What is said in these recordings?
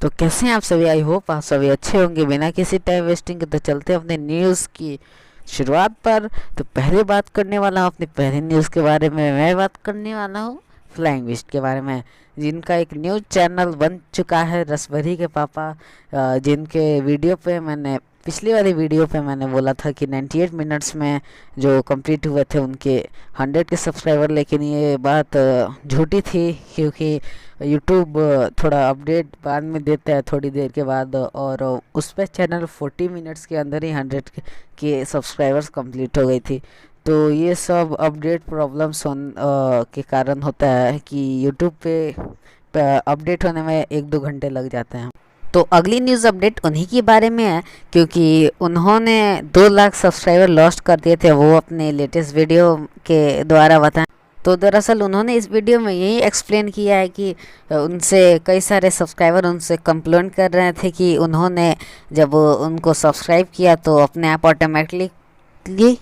तो कैसे हैं आप सभी? आई होप आप सभी अच्छे होंगे। बिना किसी टाइम वेस्टिंग के तो चलते हैं अपने न्यूज़ की शुरुआत पर। तो पहले बात करने वाला हूँ अपनी पहली न्यूज़ के बारे में। मैं बात करने वाला हूँ फ्लाइंग विस्ट के बारे में, जिनका एक न्यूज़ चैनल बन चुका है, रसभरी के पापा। जिनके वीडियो पे मैंने पिछली वाली वीडियो पे मैंने बोला था कि 98 मिनट्स में जो कंप्लीट हुए थे उनके 100 के सब्सक्राइबर, लेकिन ये बात झूठी थी, क्योंकि यूट्यूब थोड़ा अपडेट बाद में देता है थोड़ी देर के बाद, और उस पर चैनल 40 मिनट्स के अंदर ही 100 के सब्सक्राइबर्स कंप्लीट हो गई थी। तो ये सब अपडेट प्रॉब्लम्स के कारण होता है कि यूट्यूब पे अपडेट होने में 1-2 घंटे लग जाते हैं। तो अगली न्यूज़ अपडेट उन्हीं के बारे में है, क्योंकि उन्होंने 2 लाख सब्सक्राइबर लॉस्ट कर दिए थे, वो अपने लेटेस्ट वीडियो के द्वारा बताएं। तो दरअसल उन्होंने इस वीडियो में यही एक्सप्लेन किया है कि उनसे कई सारे सब्सक्राइबर उनसे कंप्लेंट कर रहे थे कि उन्होंने जब उनको सब्सक्राइब किया तो अपने आप ऑटोमेटिकली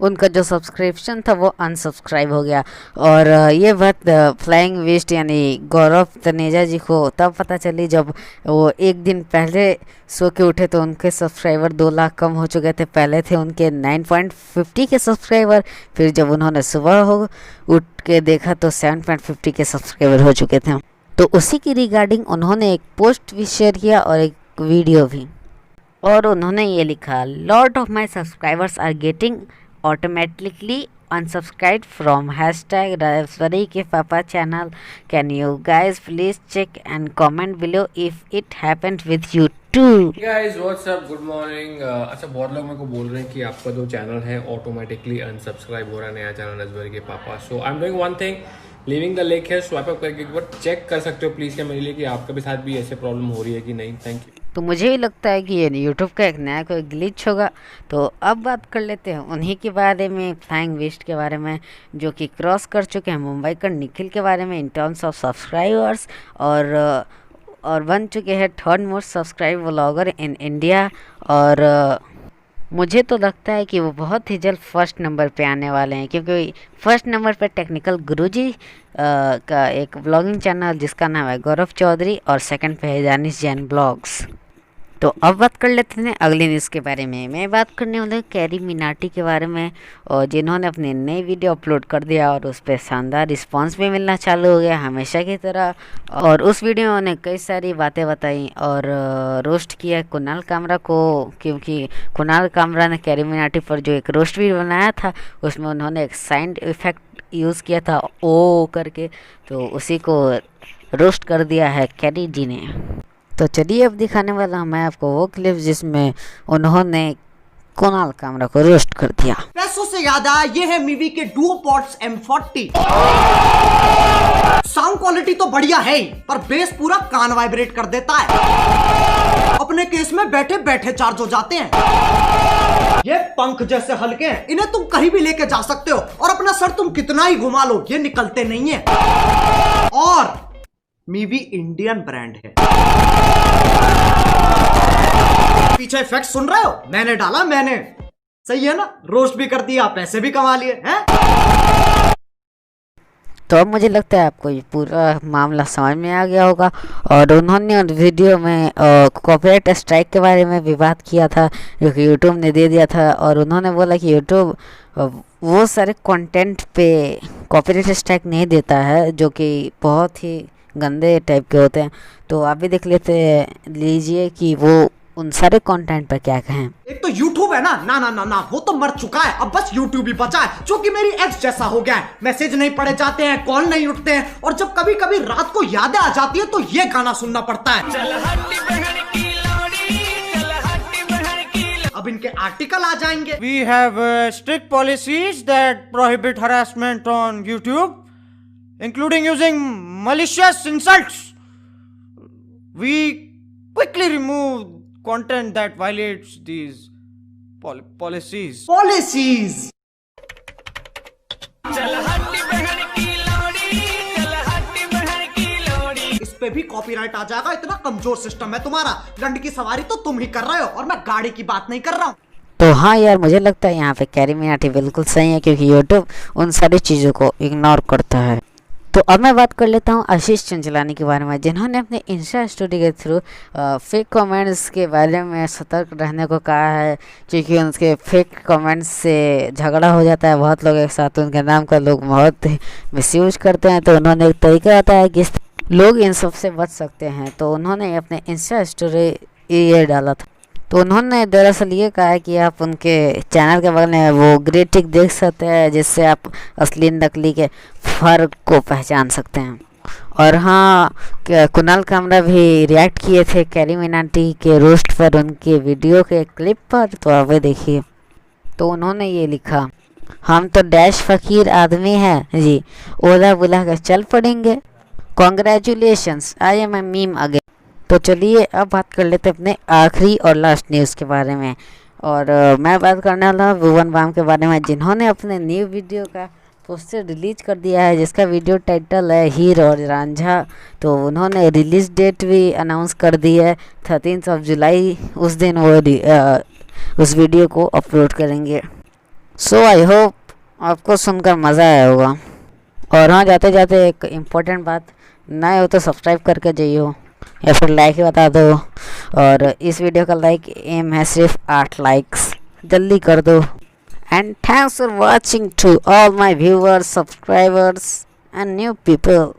उनका जो सब्सक्रिप्शन था वो अनसब्सक्राइब हो गया। और ये बात फ्लाइंग विस्ट यानी गौरव तनेजा जी को तब पता चली जब वो एक दिन पहले सो के उठे तो उनके सब्सक्राइबर 2 लाख कम हो चुके थे। पहले थे उनके 9.50 के सब्सक्राइबर, फिर जब उन्होंने सुबह हो उठ के देखा तो 7.50 के सब्सक्राइबर हो चुके थे। तो उसी की रिगार्डिंग उन्होंने एक पोस्ट भी शेयर किया और एक वीडियो भी, और उन्होंने ये लिखा, lot of my subscribers are getting automatically unsubscribed from hashtag Rajeshwari के पापा channel. Can you guys please check and comment below if it happened with you too? Hey guys, what's up? Good morning. अच्छा, बहुत लोग मेरे को बोल रहे हैं कि आपका जो चैनल है ऑटोमेटिकली अनसब्सक्राइब हो रहा है, नया चैनल राजभरी के पापा। So I am doing one thing, living the lake है, स्वाइप अप करके एक बार चेक कर सकते हो प्लीज़ क्या मेरे लिए कि आपके भी साथ भी ऐसे प्रॉब्लम हो रही है कि नहीं। Thank you. तो मुझे भी लगता है कि ये यूट्यूब का एक नया कोई ग्लिच होगा। तो अब बात कर लेते हैं उन्हीं के बारे में, फ्लाइंग विस्ट के बारे में, जो कि क्रॉस कर चुके हैं मुंबई का निखिल के बारे में इन टर्म्स ऑफ सब्सक्राइबर्स, और बन चुके हैं 3rd most subscribe vlogger in India. और मुझे तो लगता है कि वो बहुत ही जल्द फर्स्ट नंबर पे आने वाले हैं, क्योंकि फर्स्ट नंबर पे टेक्निकल गुरुजी का एक ब्लॉगिंग चैनल जिसका नाम है गौरव चौधरी, और सेकंड पे है जानिश जैन ब्लॉग्स। तो अब बात कर लेते हैं अगली न्यूज़ के बारे में। मैं बात करने वाला हूँ कैरी मिनाटी के बारे में, और जिन्होंने अपनी नई वीडियो अपलोड कर दिया और उस पर शानदार रिस्पांस भी मिलना चालू हो गया हमेशा की तरह। और उस वीडियो में उन्हें कई सारी बातें बताई और रोस्ट किया कुणाल कामरा को, क्योंकि कुणाल कामरा ने कैरी मिनाटी पर जो एक रोस्ट भी बनाया था उसमें उन्होंने एक साउंड इफेक्ट यूज़ किया था ओ करके, तो उसी को रोस्ट कर दिया है कैरी जी ने। तो चलिए अब दिखाने वाला हूँ मैं आपको वो क्लिप जिसमें उन्होंने कुणाल कामरा को रोस्ट कर दिया। पैसों से याद आया, ये है मीवी के डुओपॉड्स M40। साउंड क्वालिटी तो बढ़िया है ही, पर बेस पूरा कान वाइब्रेट कर देता है। अपने केस में बैठे बैठे चार्ज हो जाते हैं। ये पंख जैसे हल्के हैं, इन्हें तुम कहीं भी लेके जा सकते हो, और अपना सर तुम कितना ही घुमा लो ये निकलते नहीं है। और मीवी इंडियन ब्रांड है। पीछे इफेक्ट सुन रहे हो? मैंने डाला, मैंने। सही है ना? रोस्ट भी कर दिया, पैसे भी कमा लिए हैं। तो अब मुझे लगता है आपको ये पूरा मामला समझ में आ गया होगा। और उन्होंने उस वीडियो में कॉपीराइट स्ट्राइक के बारे में भी बात किया था, जो कि यूट्यूब ने दे दिया था। और उन्होंने बोला कि यूट्यूब वो सारे कंटेंट पे कॉपीराइट स्ट्राइक नहीं देता है जो कि बहुत ही गंदे टाइप के होते हैं। तो आप भी देख लीजिए कि वो उन सारे कंटेंट पर क्या कहें। एक तो YouTube है ना, ना ना ना ना, वो तो मर चुका है, अब बस YouTube ही बचा है, जो कि मेरी एक्स जैसा हो गया है। मैसेज नहीं पढ़े जाते हैं, कॉल नहीं उठते हैं, और जब कभी कभी रात को यादें आ जाती है तो ये गाना सुनना पड़ता है। अब इनके आर्टिकल आ जाएंगे। We have strict policies that prohibit harassment on YouTube, including using malicious insults. We quickly remove content that violates these policies. Policies. इस पे भी कॉपीराइट आ जाएगा, इतना कमजोर सिस्टम है तुम्हारा। दंड की सवारी तो तुम ही कर रहे हो, और मैं गाड़ी की बात नहीं कर रहा हूँ। तो हाँ यार, मुझे लगता है यहाँ पे कैरी मिनाटी बिल्कुल सही है, क्योंकि यूट्यूब उन सारी चीज़ों को इग्नोर करता है। तो अब मैं बात कर लेता हूँ आशीष चंचलानी के बारे में, जिन्होंने अपने इंस्टा स्टोरी के थ्रू फेक कमेंट्स के बारे में सतर्क रहने को कहा है, क्योंकि उनके फेक कमेंट्स से झगड़ा हो जाता है बहुत लोगों के साथ, उनके नाम का लोग बहुत मिसयूज करते हैं। तो उन्होंने एक तरीका बताया कि लोग इन सब से बच सकते हैं। तो उन्होंने अपने इंस्टा स्टोरी ये डाला था। तो उन्होंने दरअसल ये कहा है कि आप उनके चैनल के बगल में वो ग्रे टिक देख सकते हैं, जिससे आप असली नकली के फ़र्क को पहचान सकते हैं। और हाँ, कुणाल कामरा भी रिएक्ट किए थे कैरी मिनाटी के रोस्ट पर, उनके वीडियो के क्लिप पर। तो आप देखिए। तो उन्होंने ये लिखा, हम तो डैश फ़कीर आदमी हैं जी, ओला बुला कर चल पड़ेंगे, congratulations, I am a meme again. तो चलिए अब बात कर लेते हैं अपने आखिरी और लास्ट न्यूज़ के बारे में। और मैं बात करने वाला हूँ भुवन बाम के बारे में, जिन्होंने अपने न्यू वीडियो का पोस्टर रिलीज कर दिया है, जिसका वीडियो टाइटल है हीर और रांझा। तो उन्होंने रिलीज डेट भी अनाउंस कर दी है, 13 जुलाई। उस दिन वो उस वीडियो को अपलोड करेंगे। सो आई होप आपको सुनकर मज़ा आया होगा। और हाँ, जाते जाते एक इम्पोर्टेंट बात, नए हो तो सब्सक्राइब करके जाइए, या फिर लाइक ही बता दो। और इस वीडियो का लाइक एम है सिर्फ 8 लाइक्स, जल्दी कर दो। And thanks for watching to all my viewers, subscribers and new people.